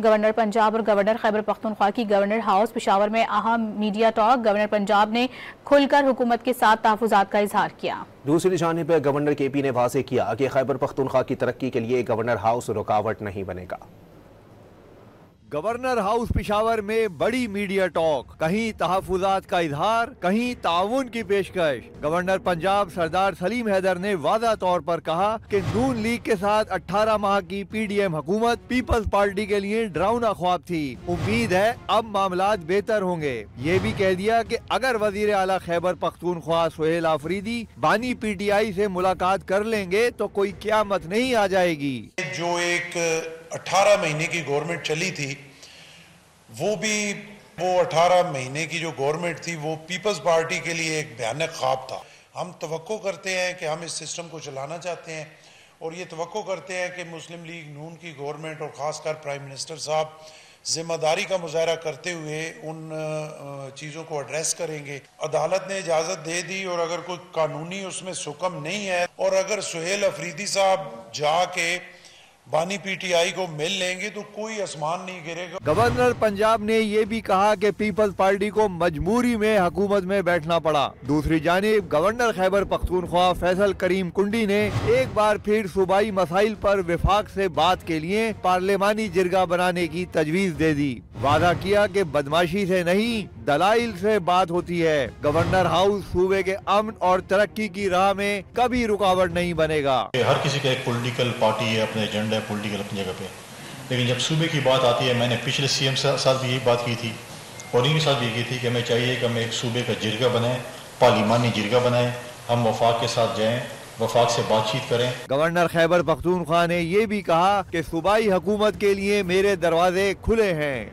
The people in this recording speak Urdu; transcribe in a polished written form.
گورنر پنجاب اور گورنر خیبر پختونخوا کی گورنر ہاؤس پشاور میں اہم میڈیا ٹاک۔ گورنر پنجاب نے کھل کر حکومت کے ساتھ تحفظات کا اظہار کیا۔ دوسری جانب گورنر کے پی نے واضح کیا کہ خیبر پختونخوا کی ترقی کے لیے گورنر ہاؤس رکاوٹ نہیں بنے گا۔ گورنر ہاؤس پشاور میں بڑی میڈیا ٹاک، کہیں تحفظات کا اظہار، کہیں تعاون کی پیشکش۔ گورنر پنجاب سردار سلیم حیدر نے واضح طور پر کہا کہ نون لیگ کے ساتھ 18 ماہ کی پی ڈی ایم حکومت پیپلز پارٹی کے لیے ڈراؤنا خواب تھی۔ امید ہے اب معاملات بہتر ہوں گے۔ یہ بھی کہہ دیا کہ اگر وزیر اعلیٰ خیبر پختونخوا سہیل آفریدی بانی پی ٹی آئی سے ملاقات کر لیں گے تو کوئی قیامت نہیں آ جائے گی۔ جو ایک 18 مہینے کی گورنمنٹ چلی تھی، وہ 18 مہینے کی جو گورنمنٹ تھی وہ پیپلز پارٹی کے لیے ایک بھیانک خواب تھا۔ ہم توقع کرتے ہیں کہ ہم اس سسٹم کو چلانا چاہتے ہیں اور یہ توقع کرتے ہیں کہ مسلم لیگ نون کی گورنمنٹ اور خاص کر پرائم منسٹر صاحب ذمہ داری کا مظاہرہ کرتے ہوئے ان چیزوں کو ایڈریس کریں گے۔ عدالت نے اجازت دے دی اور اگر کوئی قانونی اس میں حکم نہیں ہے اور اگر سہیل آفریدی صاحب جا کے بانی پی ٹی آئی کو مل لیں گے تو کوئی آسمان نہیں گرے گا۔ گورنر پنجاب نے یہ بھی کہا کہ پیپلز پارٹی کو مجبوری میں حکومت میں بیٹھنا پڑا۔ دوسری جانب گورنر خیبر پختونخوا فیصل کریم کنڈی نے ایک بار پھر صوبائی مسائل پر وفاق سے بات کے لیے پارلیمانی جرگہ بنانے کی تجویز دے دی۔ وعدہ کیا کہ بدماشی سے نہیں، دلائل سے بات ہوتی ہے۔ گورنر ہاؤس صوبے کے امن اور ترقی کی راہ میں کبھی رکاوٹ نہیں بنے گا۔ ہر کسی کا ایک پولیٹیکل پارٹی ہے، اپنے ایجنڈا ہے پولیٹیکل اپنی جگہ پہ، لیکن جب صوبے کی بات آتی ہے، میں نے پچھلے سی ایم ساتھ بھی یہی بات کی تھی اور ان کے ساتھ بھی کی تھی کہ ہمیں چاہیے کہ ہم ایک صوبے کا جرگہ بنائیں، پارلیمانی جرگہ بنائیں، ہم وفاق کے ساتھ جائیں، وفاق سے بات چیت کریں۔ گورنر خیبر پختونخوا نے یہ بھی کہا کہ صوبائی حکومت کے لیے میرے دروازے کھلے ہیں۔